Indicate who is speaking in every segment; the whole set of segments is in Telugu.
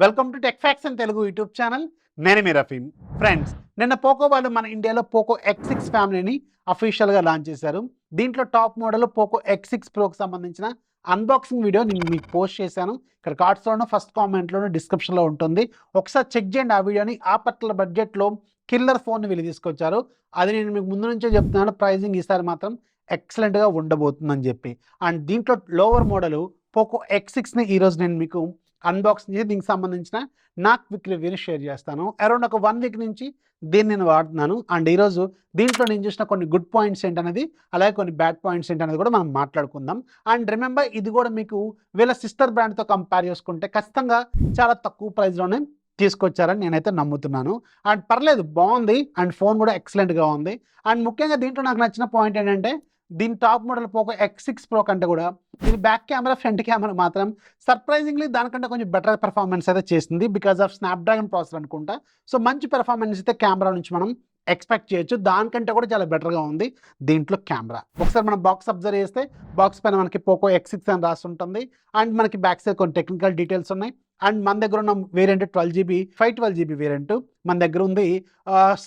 Speaker 1: Welcome to tech facts and Telugu YouTube channel. నేను మీ రఫీమ్. ఫ్రెండ్స్, నిన్న పోకో వాళ్ళు మన ఇండియాలో పోకో X6 ఫ్యామిలీని అఫీషియల్గా లాంచ్ చేశారు. దీంట్లో టాప్ మోడల్ పోకో X6 ప్రోకి సంబంధించిన అన్బాక్సింగ్ వీడియో నేను మీకు పోస్ట్ చేశాను. ఇక్కడ కార్డ్స్లోనూ ఫస్ట్ కామెంట్లోనూ డిస్క్రిప్షన్లో ఉంటుంది. ఒకసారి చెక్ చేయండి ఆ వీడియోని. ఆ పర్టికులర్ బడ్జెట్లో కిల్లర్ ఫోన్ వీళ్ళు తీసుకొచ్చారు. అది నేను మీకు ముందు నుంచే చెప్తున్నాను, ప్రైజింగ్ ఈసారి మాత్రం ఎక్సలెంట్గా ఉండబోతుందని చెప్పి. అండ్ దీంట్లో లోవర్ మోడల్ పోకో X6ని ఈరోజు నేను మీకు అన్బాక్సింగ్ చేసి దీనికి సంబంధించిన నా క్విక్ రివ్యూని షేర్ చేస్తాను. అరౌండ్ ఒక 1 వీక్ నుంచి దీన్ని నేను వాడుతున్నాను. అండ్ ఈరోజు దీంట్లో నేను చూసిన కొన్ని గుడ్ పాయింట్స్ ఏంటనేది, అలాగే కొన్ని బ్యాడ్ పాయింట్స్ ఏంటనేది కూడా మనం మాట్లాడుకుందాం. అండ్ రిమెంబర్, ఇది కూడా మీకు వీళ్ళ సిస్టర్ బ్రాండ్తో కంపేర్ చేసుకుంటే ఖచ్చితంగా చాలా తక్కువ ప్రైస్లోనే తీసుకొచ్చారని నేనైతే నమ్ముతున్నాను. అండ్ పర్లేదు, బాగుంది. అండ్ ఫోన్ కూడా ఎక్సలెంట్గా ఉంది. అండ్ ముఖ్యంగా దీంట్లో నాకు నచ్చిన పాయింట్ ఏంటంటే, దీని top model Poco X6 pro కంటే కూడా దీని బ్యాక్ కెమెరా, ఫ్రంట్ కెమెరా మాత్రం సర్ప్రైజింగ్లీ దానికంటే కొంచెం బెటర్ పెర్ఫార్మెన్స్ అయితే చేసింది. బికాస్ ఆఫ్ స్నాప్డ్రాగన్ ప్రాసెసర్ అనుకుంటా. సో మంచి పెర్ఫార్మెన్స్ అయితే కెమెరా నుంచి మనం ఎక్స్పెక్ట్ చేయొచ్చు. దానికంటే కూడా చాలా బెటర్గా ఉంది దీంట్లో కెమెరా. ఒకసారి మనం బాక్స్ అబ్జర్వ్ చేస్తే, బాక్స్ పైన మనకి పోకో X6 అని రాసి ఉంటుంది. అండ్ మనకి బ్యాక్ సైడ్ కొన్ని టెక్నికల్ డీటెయిల్స్ ఉన్నాయి. అండ్ మన దగ్గర ఉన్న వేరియంట్ 12GB 512GB వేరియంట్ మన దగ్గర ఉంది.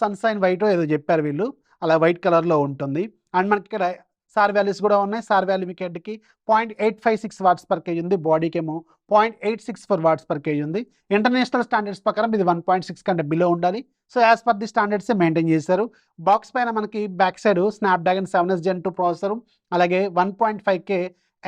Speaker 1: సన్షైన్ వైట్ ఏదో చెప్పారు వీళ్ళు, అలా వైట్ కలర్లో ఉంటుంది. అండ్ మనకి ఇక్కడ సార్ వాల్యూస్ కూడా ఉన్నాయి. సార్ వాల్యూ మీకు హెడ్కి 0.856 వాట్స్ పర్ కేజీ ఉంది. బాడీకి ఏమో 0.864 వాట్స్ పర్ కేజీ ఉంది. ఇంటర్నేషనల్ స్టాండర్డ్స్ ప్రకారం ఇది 1.6 కంటే బిలో ఉండాలి. సో యాజ్ పర్ ది స్టాండర్డ్సే మెయింటైన్ చేశారు. బాక్స్ పైన మనకి back side Snapdragon 7s Gen 2 processor, అలాగే 1.5K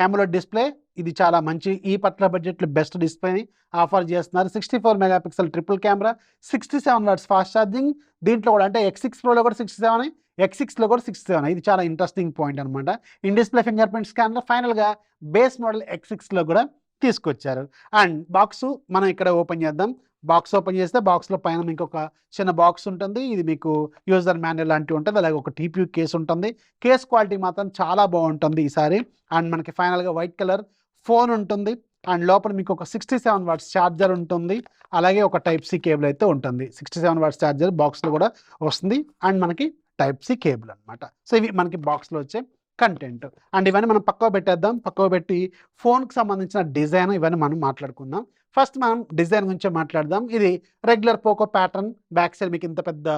Speaker 1: AMOLED డిస్ప్లే. ఇది చాలా మంచి, ఈ పట్ల బడ్జెట్లో బెస్ట్ డిస్ప్లేని ఆఫర్ చేస్తున్నారు. 64 megapixel triple camera, 67 watts fast charging. దీంట్లో కూడా అంటే X6 ప్రోలో కూడా 67, X6లో కూడా 67. ఇది చాలా ఇంట్రెస్టింగ్ పాయింట్ అనమాట. In display finger print scanner ఫైనల్గా బేస్ మోడల్ X6లో కూడా తీసుకొచ్చారు. అండ్ బాక్స్ మనం ఇక్కడ ఓపెన్ చేద్దాం. బాక్స్ ఓపెన్ చేస్తే బాక్స్లో పైన మీకు ఒక చిన్న బాక్స్ ఉంటుంది. ఇది మీకు యూజర్ మాన్యువల్ లాంటివి ఉంటుంది. అలాగే ఒక TPU కేస్ ఉంటుంది. కేస్ క్వాలిటీ మాత్రం చాలా బాగుంటుంది ఈసారి. అండ్ మనకి ఫైనల్గా వైట్ కలర్ ఫోన్ ఉంటుంది. అండ్ లోపల మీకు ఒక 67 వాట్స్ ఛార్జర్ ఉంటుంది. అలాగే ఒక Type-C కేబుల్ అయితే ఉంటుంది. 67 వాట్స్ ఛార్జర్ బాక్స్లో కూడా వస్తుంది. అండ్ మనకి Type-C కేబుల్ అనమాట. సో ఇవి మనకి బాక్స్లో వచ్చే కంటెంట్. అండ్ ఇవన్నీ మనం పక్కకు పెట్టేద్దాం. పక్కకు పెట్టి ఫోన్కి సంబంధించిన డిజైన్ ఇవన్నీ మనం మాట్లాడుకుందాం. ఫస్ట్ మనం డిజైన్ గురించే మాట్లాడదాం. ఇది regular Poco pattern. Back side మీకు ఇంత పెద్ద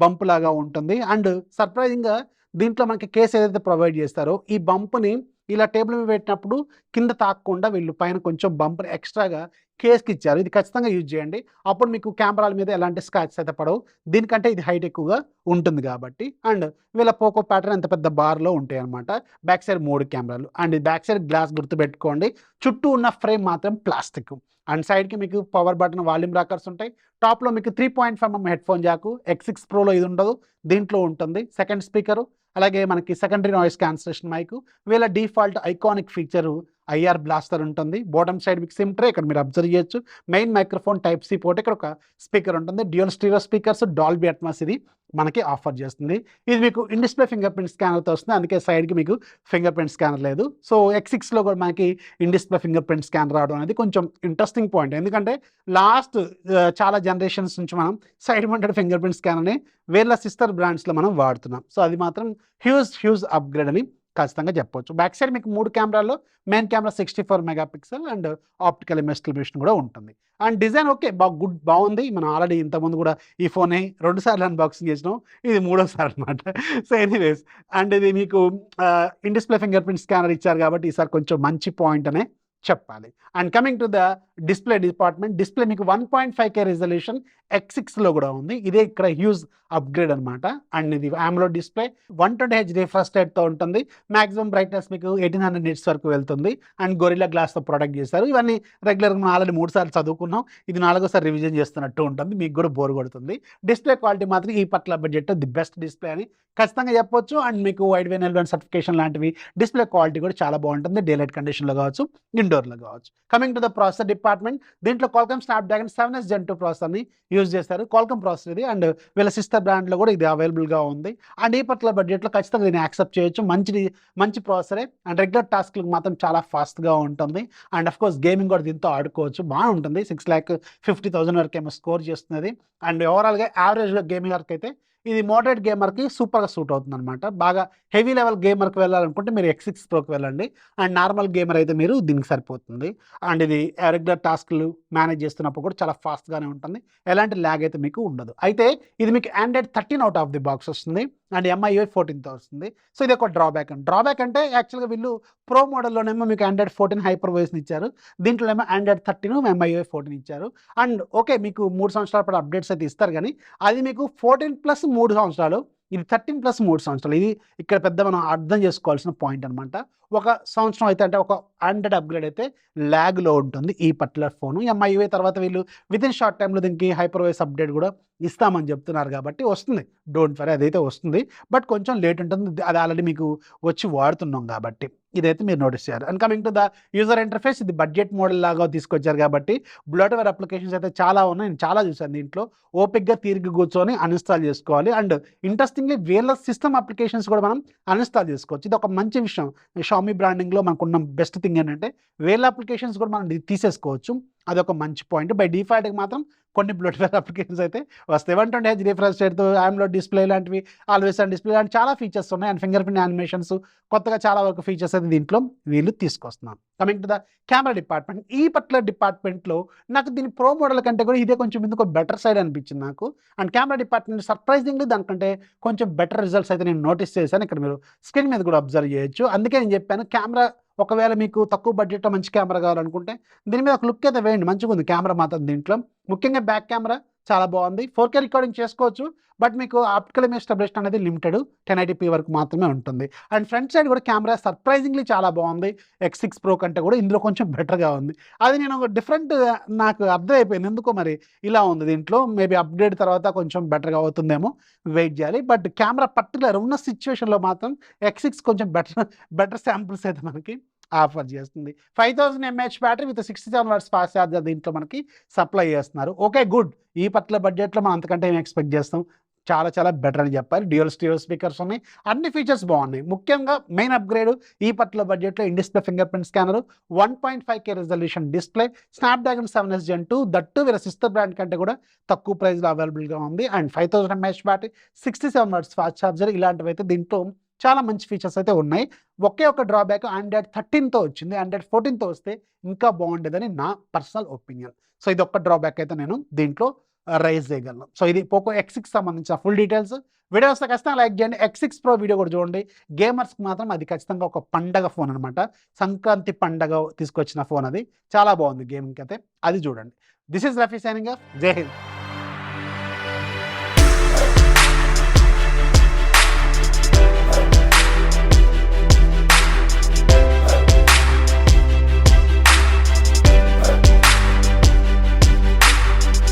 Speaker 1: బంప్ లాగా ఉంటుంది. అండ్ సర్ప్రైజింగ్గా దీంట్లో మనకి కేస్ ఏదైతే ప్రొవైడ్ చేస్తారో, ఈ బంప్ని ఇలా టేబుల్ మీద పెట్టినప్పుడు కింద తాకకుండా వీళ్ళు పైన కొంచెం బంప్ ఎక్స్ట్రాగా కేస్కి ఇచ్చారు. ఇది ఖచ్చితంగా యూజ్ చేయండి. అప్పుడు మీకు కెమెరాల మీద ఎలాంటి స్క్రాచ్ అయితే పడవు. దీనికంటే ఇది హైట్ ఎక్కువగా ఉంటుంది కాబట్టి. అండ్ వీళ్ళ పోకో ప్యాటర్న్ ఎంత పెద్ద బార్లో ఉంటాయి అనమాట. బ్యాక్ సైడ్ 3 కెమెరాలు. అండ్ బ్యాక్ సైడ్ గ్లాస్ గుర్తుపెట్టుకోండి. చుట్టూ ఉన్న ఫ్రేమ్ మాత్రం ప్లాస్టిక్. అండ్ సైడ్కి మీకు పవర్ బటన్, వాల్యూమ్ రాకర్స్ ఉంటాయి. టాప్లో మీకు 3.5mm హెడ్ ఫోన్ జాకు. X6 ప్రోలో ఇది ఉండదు, దీంట్లో ఉంటుంది. సెకండ్ స్పీకరు, అలాగే మనకి సెకండరీ నాయిస్ క్యాన్సిలేషన్ మైక్. వీళ్ళ default iconic feature IR blaster ఉంటుంది. బాటమ్ సైడ్ మీకు సిమ్ ట్రే ఇక్కడ మీరు అబ్జర్వ్ చేయొచ్చు. మెయిన్ మైక్రోఫోన్ Type-C పోర్ట్, ఇక్కడ ఒక స్పీకర్ ఉంటుంది. Dual stereo speakers, Dolby Atmos ఇది మనకి ఆఫర్ చేస్తుంది. ఇది మీకు ఇన్ డిస్ప్లే ఫింగర్ ప్రింట్ స్కానర్తో వస్తుంది. అందుకే సైడ్కి మీకు ఫింగర్ ప్రింట్ స్కానర్ లేదు. సో X6లో కూడా మనకి in display finger print scanner రావడం అనేది కొంచెం ఇంట్రెస్టింగ్ పాయింట్. ఎందుకంటే లాస్ట్ చాలా జనరేషన్స్ నుంచి మనం సైడ్ మౌంటెడ్ ఫింగర్ ప్రింట్ స్కానర్ని వీళ్ళ సిస్టర్ బ్రాండ్స్లో మనం వాడుతున్నాం. సో అది మాత్రం హ్యూజ్ అప్గ్రేడ్ అని ఖచ్చితంగా చెప్పవచ్చు. బ్యాక్ సైడ్ మీకు 3 కెమెరాల్లో main camera 64 megapixel and optical image stabilisation కూడా ఉంటుంది. అండ్ డిజైన్ ఓకే, బాగుంది. మనం ఆల్రెడీ ఇంతకుముందు కూడా ఈ ఫోన్ని 2 సార్లు అన్బాక్సింగ్ చేసినాం. ఇది 3వ సారి అనమాట. సో ఎనీవేస్, అండ్ ఇది మీకు in display finger print scanner ఇచ్చారు కాబట్టి ఈసారి కొంచెం మంచి పాయింట్ అనే చెప్పాలి. And coming to the display department, display మీకు 1.5K రిజల్యూషన్ X6లో కూడా ఉంది. ఇదే ఇక్కడ హ్యూజ్ అప్గ్రేడ్ అనమాట. అండ్ ఇది AMOLED డిస్ప్లే, 120Hz రిఫ్రెష్ రేట్తో ఉంటుంది. మ్యాక్సిమం బ్రైట్నెస్ మీకు 1800 నిట్స్ వరకు వెళ్తుంది. అండ్ గొరిల్లా గ్లాస్తో ప్రొడక్ట్ చేశారు. ఇవన్నీ రెగ్యులర్గా మనం ఆల్రెడీ 3 సార్లు చదువుకున్నాం. ఇది 4వ సారి రివిజన్ చేస్తున్నట్టు ఉంటుంది. మీకు కూడా బోర్ కొడుతుంది. డిస్ప్లే క్వాలిటీ మాత్రం ఈ పట్ల బడ్జెట్ ది బెస్ట్ డిస్ప్లే అని ఖచ్చితంగా చెప్పొచ్చు. అండ్ మీకు వైడ్ వేన్ L1 సర్టిఫికేషన్ లాంటివి, డిస్ప్లే క్వాలిటీ కూడా చాలా బాగుంటుంది. డే లైట్ కండిషన్లో కావచ్చు, ఇండోర్లో కావచ్చు. Coming to the processor department, దీంట్లో Qualcomm స్నాప్డ్రాగన్ 7s Gen 2 ప్రాసెసర్ని యూజ్ చేశారు. Qualcomm ప్రాసెసర్ ఇది. అండ్ వీళ్ళ సిస్టర్ బ్రాండ్లో కూడా ఇది అవైలబుల్గా ఉంది. అండ్ ఈ పట్ల బడ్జెట్లో ఖచ్చితంగా దీన్ని యాక్సెప్ట్ చేయొచ్చు. మంచి ప్రాసెసరే. అండ్ రెగ్యులర్ టాస్క్లకు మాత్రం చాలా ఫాస్ట్గా ఉంటుంది. అండ్ అఫ్కోర్స్ గేమింగ్ కూడా దీంతో ఆడుకోవచ్చు, బాగుంటుంది. 6,50,000 వరకు ఏమో స్కోర్ చేస్తున్నది. అండ్ ఓవరాల్గా యావరేజ్గా గేమింగ్ వరకు అయితే ఇది మోడరేట్ గేమర్కి సూపర్గా సూట్ అవుతుంది అనమాట. బాగా హెవీ లెవెల్ గేమర్కి వెళ్ళాలనుకుంటే మీరు X6 Proకి వెళ్ళండి. అండ్ నార్మల్ గేమర్ అయితే మీరు దీనికి సరిపోతుంది. అండ్ ఇది రెగ్యులర్ టాస్క్లు మేనేజ్ చేస్తున్నప్పుడు కూడా చాలా ఫాస్ట్గానే ఉంటుంది. ఎలాంటి ల్యాగ్ అయితే మీకు ఉండదు. అయితే ఇది మీకు Android 13 out of the box వస్తుంది అండ్ MIUI 14తో వస్తుంది. సో ఇది ఒక డ్రాబ్యాక్ అంటే యాక్చువల్గా వీళ్ళు ప్రో మోడల్లోనేమో మీకు ఆండ్రాయిడ్ 14 హైపర్ వాయిస్ని ఇచ్చారు. దీంట్లో ఏమో ఆండ్రాయిడ్ 13 MIUI 14 ఇచ్చారు. అండ్ ఓకే, మీకు 3 సంవత్సరాల పాటు అప్డేట్స్ అయితే ఇస్తారు, కానీ అది మీకు 14 + 3 సంవత్సరాలు, ఇది 13 + 3 సంవత్సరాలు. ఇది ఇక్కడ పెద్ద మనం అర్థం చేసుకోవాల్సిన పాయింట్ అనమాట. ఒక సంవత్సరం అయితే అంటే ఒక ఆండ్రాయిడ్ అప్గ్రేడ్ అయితే ల్యాగ్లో ఉంటుంది ఈ పర్టికులర్ ఫోను. MIUI తర్వాత వీళ్ళు వితిన్ షార్ట్ టైంలో దీనికి హైపర్ వాయిస్ అప్డేట్ కూడా ఇస్తామని చెప్తున్నారు కాబట్టి వస్తుంది. డోంట్ వరీ, అదైతే వస్తుంది. బట్ కొంచెం లేట్ ఉంటుంది. అది ఆల్రెడీ మీకు వచ్చి వాడుతున్నాం కాబట్టి ఇదైతే మీరు నోటీస్ చేయాలి. And coming to the user interface, ఇది బడ్జెట్ మోడల్ లాగా తీసుకొచ్చారు కాబట్టి బ్లోట్వేర్ అప్లికేషన్స్ అయితే చాలా ఉన్నాయి. నేను చాలా చూసాను దీంట్లో. ఓపిక్గా తిరిగి కూర్చొని అన్ఇన్స్టాల్ చేసుకోవాలి. అండ్ ఇంట్రెస్టింగ్లీ వీళ్ళ సిస్టమ్ అప్లికేషన్స్ కూడా మనం అన్ఇన్స్టాల్ చేసుకోవచ్చు. ఇది ఒక మంచి విషయం. షామీ బ్రాండింగ్లో మనకున్న బెస్ట్ థింగ్ ఏంటంటే వీళ్ళ అప్లికేషన్స్ కూడా మనం తీసేసుకోవచ్చు. అదొక మంచి పాయింట్. బై డిఫాల్ట్గా మాత్రం కొన్ని బ్లోట్వేర్ అప్లికేషన్స్ అయితే వస్తాయి. 120Hz రిఫ్రెష్ రేట్తో AMOLED డిస్ప్లే లాంటివి, ఆల్వేస్ ఆన్ డిస్ప్లే లాంటి చాలా ఫీచర్స్ ఉన్నాయి. అండ్ ఫింగర్ ప్రింట్ యానిమేషన్స్, కొత్తగా చాలా వరకు ఫీచర్స్ అయితే దీంట్లో వీళ్ళు తీసుకొస్తున్నారు. Coming to the camera department, ఈ పర్టికులర్ డిపార్ట్మెంట్లో నాకు దీని ప్రో మోడల్ కంటే కూడా ఇదే కొంచెం ఎందుకో బెటర్ సైడ్ అనిపించింది నాకు. అండ్ కెమెరా డిపార్ట్మెంట్ సర్ప్రైజింగ్లీ దానికంటే కొంచెం బెటర్ రిజల్ట్స్ అయితే నేను నోటీస్ చేశాను. ఇక్కడ మీరు స్క్రీన్ మీద కూడా అబ్జర్వ్ చేయొచ్చు. అందుకే నేను చెప్పాను, కెమెరా ఒకవేళ మీకు తక్కువ బడ్జెట్లో మంచి కెమెరా కావాలనుకుంటే దీని మీద ఒక లుక్ అయితే వేయండి, మంచిగా ఉంది కెమెరా మాత్రం. దీంట్లో ముఖ్యంగా బ్యాక్ కెమెరా చాలా బాగుంది. 4K రికార్డింగ్ చేసుకోవచ్చు, బట్ మీకు ఆప్టికల్ ఇమేజ్ స్టెబిలైజేషన్ అనేది లిమిటెడ్ 1080p వరకు మాత్రమే ఉంటుంది. అండ్ ఫ్రంట్ సైడ్ కూడా కెమెరా సర్ప్రైజింగ్లీ చాలా బాగుంది. X6 Pro కంటే కూడా ఇందులో కొంచెం బెటర్గా ఉంది. అది నేను ఒక డిఫరెంట్ నాకు అర్థమైపోయింది ఎందుకో మరి ఇలా ఉంది దీంట్లో. మేబీ అప్గ్రేడ్ తర్వాత కొంచెం బెటర్గా అవుతుందేమో, వెయిట్ చేయాలి. బట్ కెమెరా పర్టికులర్ ఉన్న సిచ్యువేషన్లో మాత్రం X6 కొంచెం బెటర్ శాంపుల్స్ అయితే మనకి ఆఫర్ చేస్తుంది. 5000 mAh battery with 67 watts fast charger దీంట్లో మనకి సప్లై చేస్తున్నారు. Okay, good. ఈ పర్టికులర్ బడ్జెట్లో మనం అంతకంటే ఏం ఎక్స్పెక్ట్ చేస్తాం. చాలా చాలా బెటర్ అని చెప్పాలి. డ్యూయల్ స్టీరియో స్పీకర్స్ ఉన్నాయి, అన్ని ఫీచర్స్ బాగున్నాయి. ముఖ్యంగా మెయిన్ అప్గ్రేడ్ ఈ పర్టికులర్ బడ్జెట్లో in display finger print scanner, 1.5K resolution display, Snapdragon 7S Gen 2, that వీళ్ళ సిస్టర్ బ్రాండ్ కంటే కూడా తక్కువ ప్రైస్లో అవైలబుల్గా ఉంది. And 5000 mAh battery, 67 watts fast charger, ఇలాంటివి అయితే దీంట్లో చాలా మంచి ఫీచర్స్ అయితే ఉన్నాయి. ఒకే ఒక డ్రాబ్యాక్ ఆండ్రాయిడ్ 13తో వచ్చింది. ఆండ్రాయిడ్ 14తో వస్తే ఇంకా బాగుండేదని నా పర్సనల్ ఒపీనియన్. సో ఇది ఒక్క డ్రాబ్యాక్ అయితే నేను దీంట్లో రైజ్ చేయగలను. సో ఇది పోకో X6 సంబంధించిన ఫుల్ డీటెయిల్స్. వీడియో వస్తే ఖచ్చితంగా లైక్ చేయండి. X6 Pro వీడియో కూడా చూడండి. గేమర్స్కి మాత్రం అది ఖచ్చితంగా ఒక పండగ ఫోన్ అనమాట. సంక్రాంతి పండగ తీసుకొచ్చిన ఫోన్ అది. చాలా బాగుంది గేమింగ్కి అయితే, అది చూడండి. This is Rafi signing off. జై హింద్.